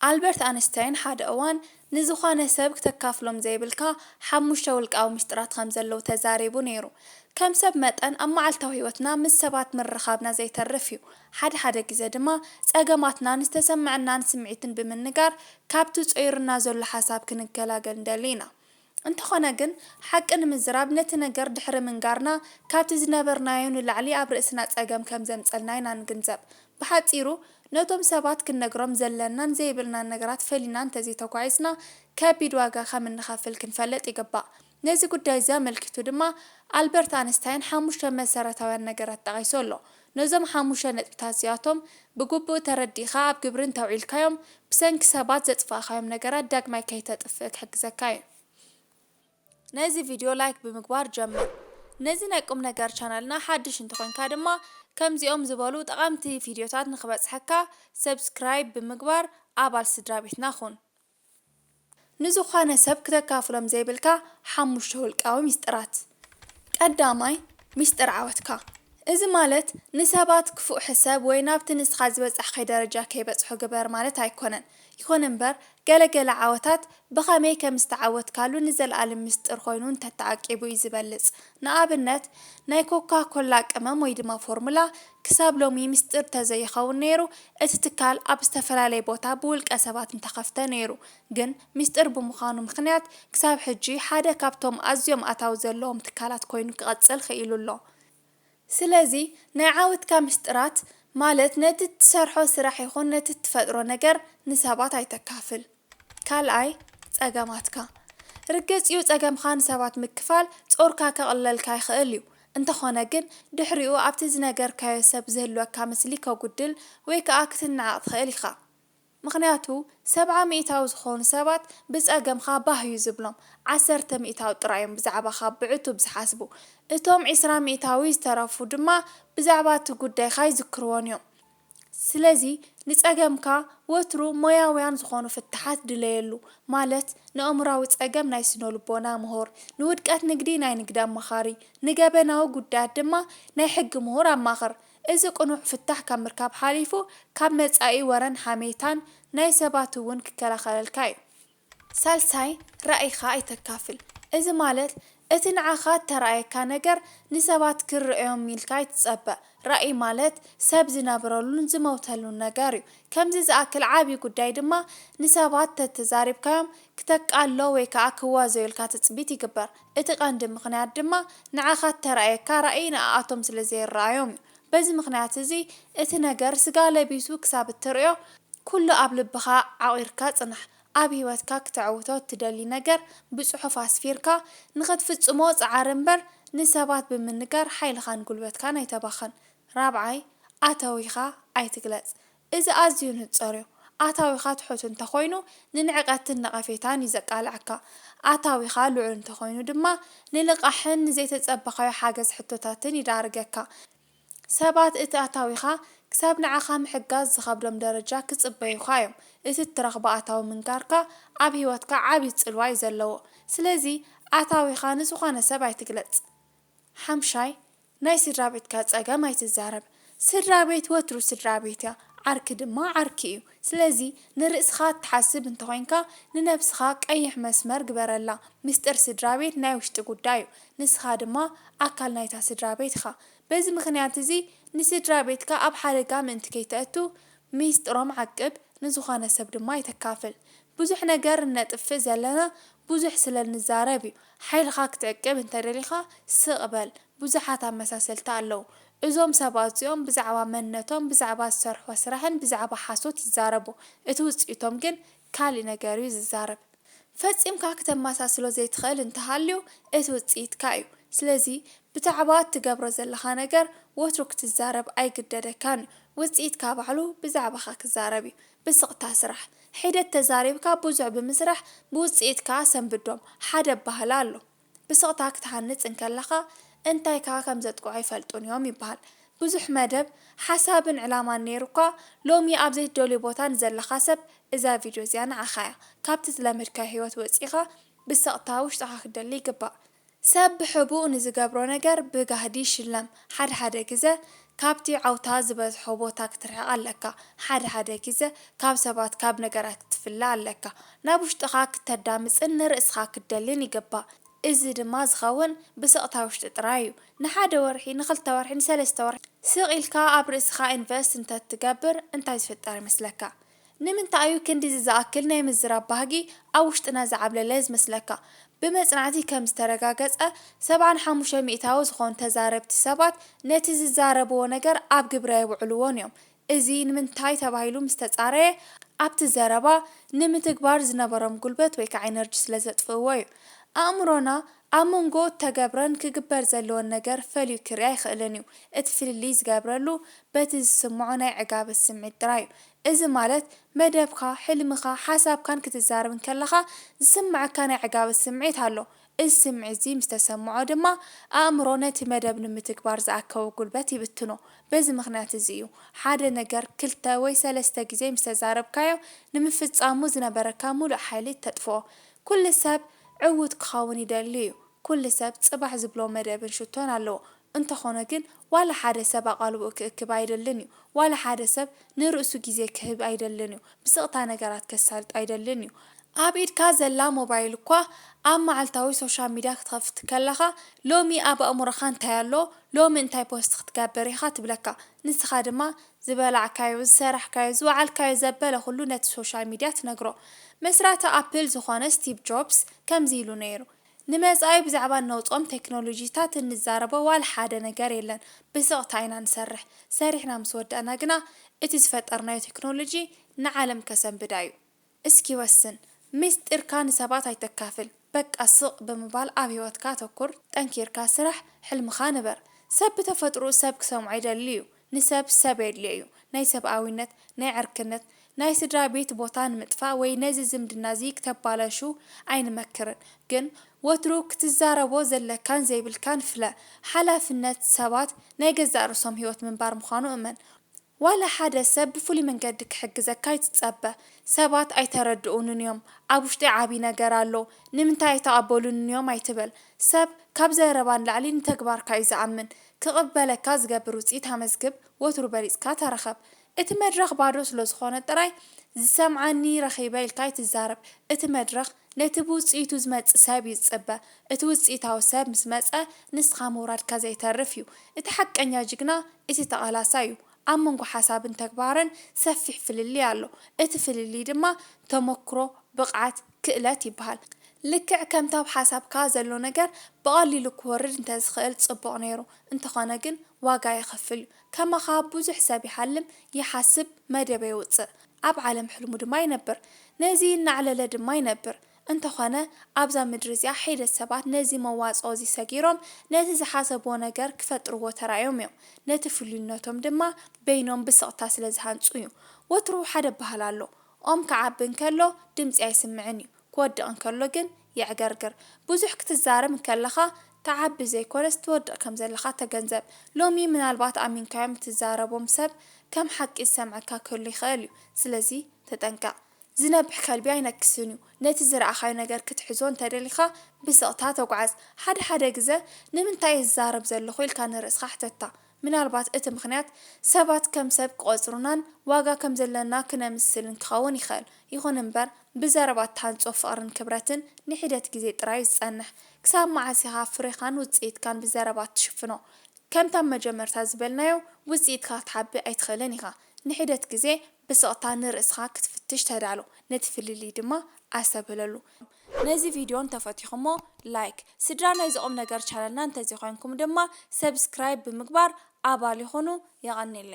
ኣልበርት ኣንስታይን ሓደ እዋን ንዝኾነ ሰብ ክተካፍሎም ዘይብልካ ሓሙሽተ ውልቃዊ ምስጢራት ከም ዘለው ተዛሪቡ ነይሩ። ከም ሰብ መጠን ኣብ መዓልታዊ ህይወትና ምስ ሰባት ምርኻብና ዘይተርፍ እዩ። ሓደ ግዜ ድማ ፀገማትና ንዝተሰምዐናን ስምዒትን ብምንጋር ካብቲ ፀይሩና ዘሎ ሓሳብ ክንገላገል ንደሊ ኢና። እንተኾነ ግን ሓቂ ንምዝራብ ነቲ ነገር ድሕሪ ምንጋርና ካብቲ ዝነበርናዮ ንላዕሊ ኣብ ርእስና ፀገም ከም ዘምፀልና ኢና ንግንዘብ። ብሓፂሩ ነቶም ሰባት ክንነግሮም ዘለናን ዘይብልናን ነገራት ፈሊና እንተዘይተጓዒዝና ከቢድ ዋጋ ከም እንኸፍል ክንፈልጥ ይግባእ። ነዚ ጉዳይ ዘመልኪቱ ድማ ኣልበርት ኣንስታይን 5 መሰረታውያን ነገራት ጠቒሱ ኣሎ። ነዞም 5 ነጥብታት እዚኣቶም ብግቡእ ተረዲእኻ ኣብ ግብሪ እንተውዒልካዮም ብሰንኪ ሰባት ዘጥፋእኻዮም ነገራት ዳግማይ ከይተጥፍእ ክሕግዘካ እዩ። ነዚ ቪድዮ ላይክ ብምግባር ጀምር። ነዚ ናይ ቁም ነገር ቻናልና ሓድሽ እንትኾንካ ድማ ከምዚኦም ዝበሉ ጠቃምቲ ቪድዮታት ንክበጽሐካ ሰብስክራይብ ብምግባር ኣባል ስድራ ቤትና ሁን። ንዝኾነ ሰብ ክተካፍሎም ዘይብልካ 5 ውልቃዊ ምስጢራት። ቀዳማይ ምስጢር ዓወትካ። እዚ ማለት ንሰባት ክፉእ ሕሰብ ወይ ናብቲ ንስኻ ዝበፅሕካይ ደረጃ ከይበፅሑ ግበር ማለት ኣይኮነን። ይኹን እምበር ገለገለ ዓወታት ብኸመይ ከም ዝተዓወትካሉ ንዘለኣለም ምስጢር ኮይኑ እንተተዓቂቡ እዩ ዝበልጽ። ንኣብነት ናይ ኮካ ኮላ ቅመም ወይ ድማ ፎርሙላ ክሳብ ሎሚ ምስጢር ተዘይኸውን ነይሩ። እቲ ትካል ኣብ ዝተፈላለየ ቦታ ብውልቀ ሰባት እንተኸፍተ ነይሩ። ግን ምስጢር ብምዃኑ ምክንያት ክሳብ ሕጂ ሓደ ካብቶም ኣዝዮም ኣታዊ ዘለዎም ትካላት ኮይኑ ክቐጽል ክኢሉ ኣሎ። ስለዚ ናይ ዓወትካ ምስጢራት ማለት ነቲ ትሰርሖ ስራሕ ይኹን ነቲ ትፈጥሮ ነገር ንሰባት ኣይተካፍል። ካልኣይ ፀገማትካ። ርግጽ እዩ ፀገምካ ንሰባት ምክፋል ጾርካ ከቕለልካ ይኽእል እዩ። እንተኾነ ግን ድሕሪኡ ኣብቲ ዝነገርካዮ ሰብ ዝህልወካ ምስሊ ከጉድል ወይ ከዓ ክትነዓቕ ትኽእል ኢኻ። ምክንያቱ 70% ዝኾኑ ሰባት ብፀገምካ ባህ እዩ ዝብሎም 10% ጥራዮም ብዛዕባኻ ብዕቱብ ዝሓስቡ እቶም 20% ዝተረፉ ድማ ብዛዕባ እቲ ጉዳይካ ይዝክርዎን እዮም። ስለዚ ንፀገምካ ወትሩ ሞያውያን ዝኾኑ ፍትሓት ድለየሉ ማለት ንኣእምራዊ ፀገም ናይ ስነ ልቦና ምሁር፣ ንውድቀት ንግዲ ናይ ንግዲ ኣማኻሪ፣ ንገበናዊ ጉዳያት ድማ ናይ ሕጊ ምሁር ኣማኽር። እዚ ቅኑዕ ፍታሕ ካብ ምርካብ ሓሊፉ ካብ መጻኢ ወረን ሓሜታን ናይ ሰባት እውን ክከላኸለልካ እዩ። ሳልሳይ ራእይካ ኣይተካፍል። እዚ ማለት እቲ ንዓኻ ተራእየካ ነገር ንሰባት ክርአዮም ኢልካ ይትፀበእ። ራእይ ማለት ሰብ ዝነብረሉን ዝመውተሉን ነገር እዩ። ከምዚ ዝኣክል ዓብይ ጉዳይ ድማ ንሰባት ተተዛሪብካዮም ክተቃሎ ወይ ከዓ ክዋዘዩ ኢልካ ትፅቢት ይግበር። እቲ ቀንዲ ምክንያት ድማ ንዓኻ ተራእየካ ራእይ ንኣቶም ስለዘይረኣዮም እዩ። በዚ ምክንያት እዚ እቲ ነገር ስጋ ለቢሱ ክሳብ እትርእዮ ኩሉ ኣብ ልብኻ ዓቂርካ ጽናሕ። ኣብ ህይወትካ ክትዕውቶ ትደሊ ነገር ብጽሑፍ ኣስፊርካ ንኽትፍጽሞ ጻዓር እምበር ንሰባት ብምንጋር ሓይልኻን ጉልበትካን ኣይተባኸን። ራብዓይ ኣታዊኻ ኣይትግለጽ። እዚ ኣዝዩ ንጹር እዩ። ኣታዊኻ ትሑት እንተኾይኑ ንንዕቐትን ነቐፌታን ይዘቃልዓካ። ኣታዊኻ ልዑል እንተኾይኑ ድማ ንልቓሕን ንዘይተጸበኻዮ ሓገዝ ሕቶታትን ይዳርገካ። ሰባት እቲ ኣታዊኻ ክሳብ ንዓኻ ምሕጋዝ ዝኸብዶም ደረጃ ክጽበዩኻ እዮም። እቲ እትረኽቦ ኣታዊ ምንጋርካ ኣብ ህይወትካ ዓብይ ጽልዋ እዩ ዘለዎ። ስለዚ ኣታዊኻ ንዝኾነ ሰብ ኣይትግለጽ። ሓምሻይ ናይ ስድራ ቤትካ ፀገም ኣይትዛረብ። ስድራ ቤት ወትሩ ስድራ ቤት እያ፣ ዓርኪ ድማ ዓርኪ እዩ። ስለዚ ንርእስኻ እትሓስብ እንተኾይንካ ንነብስኻ ቀይሕ መስመር ግበረላ። ምስጢር ስድራ ቤት ናይ ውሽጢ ጉዳይ እዩ። ንስኻ ድማ ኣካል ናይታ ስድራ ቤት ኢኻ። በዚ ምክንያት እዚ ንስድራ ቤትካ ኣብ ሓደጋ ምእንቲ ከይተአቱ ሚስጥሮም ዓቅብ፣ ንዝኾነ ሰብ ድማ ኣይተካፍል። ብዙሕ ነገር እነጥፍእ ዘለና ብዙሕ ስለ ንዛረብ እዩ። ሓይልኻ ክትዕቅብ እንተደሊኻ ስቕ በል። ብዙሓት ኣመሳሰልቲ ኣለዉ። እዞም ሰባት እዚኦም ብዛዕባ መንነቶም፣ ብዛዕባ ዝሰርሕዎ ስራሕን ብዛዕባ ሓሶት ይዛረቡ። እቲ ውፅኢቶም ግን ካሊእ ነገር እዩ ዝዛረብ። ፈፂምካ ክተመሳስሎ ዘይትኽእል እንተሃልዩ እቲ ውፅኢትካ እዩ። ስለዚ ብዛዕባ እትገብሮ ዘለኻ ነገር ወትሩ ክትዛረብ ኣይግደደካን እዩ። ውፅኢትካ ባዕሉ ብዛዕባኻ ክዛረብ እዩ። ብስቕታ ስራሕ ሒደት ተዛሪብካ ብዙሕ ብምስራሕ ብውፅኢትካ ሰንብዶም ሓደ ኣባህላ ኣሎ። ብስቕታ ክትሃንፅ እንከለኻ እንታይ ከም ዘጥቅዖ ይፈልጡን እዮም ይበሃል። ብዙሕ መደብ ሓሳብን ዕላማን ነይሩካ ሎሚ ኣብ ዘይትደልዮ ቦታ ንዘለኻ ሰብ እዛ ቪድዮ እዚኣ ንዓኻ እያ። ካብቲ ዝለመድካዮ ህይወት ወፂኻ ብስቕታ ውሽጥኻ ክደሊ ይግባእ። ሰብ ብሕቡእ ንዝገብሮ ነገር ብጋህዲ ይሽለም። ሓደ ግዜ كابتي عوتا زبز حبوتا كترحق لك حد كيزة كاب سبات كاب نجارك تفلا لك نابوش تخاك تدامس إن رأسخاك الدلين يقبا إزي دماز خاون بسقطها وش ترايو نحاد ورحي نخلت ورحي نسلست ورحي سقيلكا أبرسخا إنفست انت تقبر انت يسفتر مسلكا نمن تايو كندي زاكلنا يمزراب باقي أوش تنازع بللاز مسلكا بمصنعتي كم استرقاقص 7500 زخون تزاربتي سبات نتي ززاربو ነገር ኣብ ግብረ ይውዕልዎን እዮም እዚ ንምንታይ ተባሂሉ ምስተጻረየ ኣብቲ ዘረባ ንምትግባር ዝነበሮም ጉልበት ወይ ከዓ ኤነርጂ ስለዘጥፍዎ እዩ ኣእምሮና ኣብ መንጎ ተገብረን ክግበር ዘለዎን ነገር ፈልዩ ክርያ ይኽእልን እዩ እቲ ፍልሊ ዝገብረሉ በቲ ዝስምዖ ናይ ዕጋበ ስምዒት ጥራይ እዚ ማለት መደብካ ሕልምካ ሓሳብካን ክትዛረብን ከለኻ ዝስምዓካ ናይ ዕጋበ ስምዒት ኣሎ እዚ ስምዒት እዚ ምስተሰምዖ ድማ ኣእምሮ ነቲ መደብ ንምትግባር ዝኣከቦ ጉልበት ይብትኖ በዚ ምኽንያት እዚ እዩ ሓደ ነገር ክልተ ወይ ሰለስተ ግዜ ምስተዛረብካዮ ንምፍጻሙ ዝነበረካ ሙሉእ ሓይሊ ተጥፍኦ ኩሉ ሰብ ዕውት ክኸውን ይደሊ እዩ ኩሉ ሰብ ጽባሕ ዝብሎ መደብን ሽቶን ኣለዎ እንተኾነ ግን ዋላ ሓደ ሰብ ኣቓልቦ ክእክብ ኣይደልን እዩ ዋላ ሓደ ሰብ ንርእሱ ግዜ ክህብ ኣይደልን እዩ ብስቕታ ነገራት ከሳልጥ ኣይደልን እዩ ኣብ ኢድካ ዘላ ሞባይል እኳ ኣብ መዓልታዊ ሶሻል ሚድያ ክትከፍት ከለኻ ሎሚ ኣብ ኣእምሮኻ እንታይ ኣሎ ሎሚ እንታይ ፖስት ክትገብር ኢኻ ትብለካ ንስኻ ድማ ዝበላዕካዮ ዝሰራሕካዮ ዝወዓልካዮ ዘበለ ኩሉ ነቲ ሶሻል ሚድያ ትነግሮ መስራተ ኣፕል ዝኾነ ስቲቭ ጆብስ ከምዚ ኢሉ ነይሩ ንመጻኢ ብዛዕባ ነውጾም ቴክኖሎጂታት እንዛረቦ ዋላ ሓደ ነገር የለን ብስቕታ ኢና ንሰርሕ ሰሪሕና ምስ ወደአና ግና እቲ ዝፈጠርናዮ ቴክኖሎጂ ንዓለም ከሰንብዳ እዩ እስኪ ወስን ምስጢርካ ንሰባት ኣይተካፍል በቃ ስቕ ብምባል ኣብ ህይወትካ ተኩር ጠንኪርካ ስራሕ ሕልምኻ ንበር ሰብ ብተፈጥሮ ሰብ ክሰምዖ ይደሊ እዩ ንሰብ ሰብ የድልዮ እዩ ናይ ሰብኣዊነት ናይ ዕርክነት ናይ ስድራ ቤት ቦታ ንምጥፋእ ወይ ነዚ ዝምድና እዚ ክተባላሹ ኣይንመክርን ግን ወትሩ ክትዛረቦ ዘለካን ዘይብልካን ፍለ ሓላፍነት ሰባት ናይ ገዛእ ርእሶም ህይወት ምንባር ምዃኑ እመን ዋላ ሓደ ሰብ ብፍሉይ መንገዲ ክሕግዘካ ይትጸበ ሰባት ኣይተረድኡንን እዮም ኣብ ውሽጢ ዓቢ ነገር ኣሎ ንምንታይ ኣይተቐበሉንን እዮም ኣይትበል ሰብ ካብ ዘረባን ላዕሊ ንተግባርካ እዩ ዝኣምን ክቕበለካ ዝገብር ውፅኢት ኣመዝግብ ወትሩ በሊፅካ ተረኸብ እቲ መድረኽ ባዶ ስለ ዝኾነ ጥራይ ዝሰምዓኒ ረኺበ ኢልካ ይትዛረብ እቲ መድረኽ ነቲ ብውፅኢቱ ዝመጽእ ሰብ ይጽበ እቲ ውፅኢታዊ ሰብ ምስ መጸ ንስኻ ምውራድካ ዘይተርፍ እዩ እቲ ሓቀኛ ጅግና እቲ ተቓላሳ እዩ ኣብ መንጎ ሓሳብን ተግባርን ሰፊሕ ፍልሊ ኣሎ እቲ ፍልሊ ድማ ተመክሮ ብቕዓት ክእለት ይበሃል ልክዕ ከምታ ኣብ ሓሳብካ ዘሎ ነገር ብቐሊሉ ክወርድ እንተዝኽእል ጽቡቕ ነይሩ እንተኾነ ግን ዋጋ ይኸፍል እዩ ከማኻ ብዙሕ ሰብ ይሓልም ይሓስብ መደበ ይውፅእ ኣብ ዓለም ሕልሙ ድማ ይነብር ነዚ እናዕለለ ድማ ይነብር እንተኾነ ኣብዛ ምድሪ እዚኣ ሒደት ሰባት ነዚ መዋጽኦ እዚ ሰጊሮም ነቲ ዝሓሰብዎ ነገር ክፈጥርዎ ተራዮም እዮም ነቲ ፍሉይነቶም ድማ በይኖም ብስቕታ ስለ ዝሃንጹ እዩ ወትሩ ሓደ ባህል ኣሎ ኦም ክዓቢ እንከሎ ድምፂ ኣይስምዕን እዩ ክወድቕ እንከሎ ግን ይዕገርግር ብዙሕ ክትዛረብ ከለኻ ተዓቢ ዘይኮነስ ትወድቕ ከም ዘለኻ ተገንዘብ ሎሚ ምናልባት ኣሚንካዮም ትዛረቦም ሰብ ከም ሓቂ ዝሰምዐካ ክህሉ ይኽእል እዩ ስለዚ ተጠንቀቕ ዝነብሕ ከልቢ ኣይነክስን እዩ ነቲ ዝረኣኻዮ ነገር ክትሕዞ እንተደሊኻ ብስቕታ ተጓዓዝ ሓደ ግዜ ንምንታይ ዝዛረብ ዘለኹ ኢልካ ንርእስኻ ሕተታ ምናልባት እቲ ምኽንያት ሰባት ከም ሰብ ክቆጽሩናን ዋጋ ከም ዘለና ክነምስልን ክኸውን ይኽእል ይኹን እምበር ብዘረባት ታንጾ ፍቕርን ክብረትን ንሒደት ግዜ ጥራይ ዝጸንሕ ክሳብ መዓሲኻ ፍሬኻን ውፅኢትካን ብዘረባት ትሽፍኖ ከምታ መጀመርታ ዝበልናዮ ውፅኢትካ ክትሓቢ ኣይትኽእልን ኢኻ ንሒደት ግዜ ብስቕታ ንርእስኻ ክትፍትሽ ተዳሎ ነቲ ፍልሊ ድማ ኣሰብለሉ ነዚ ቪድዮ እንተፈቲኹሞ ላይክ ስድራ ናይ ዝኦም ነገር ቻነልና እንተዘይኮንኩም ድማ ሰብስክራይብ ብምግባር ኣባል ይኹኑ የቐኒለይ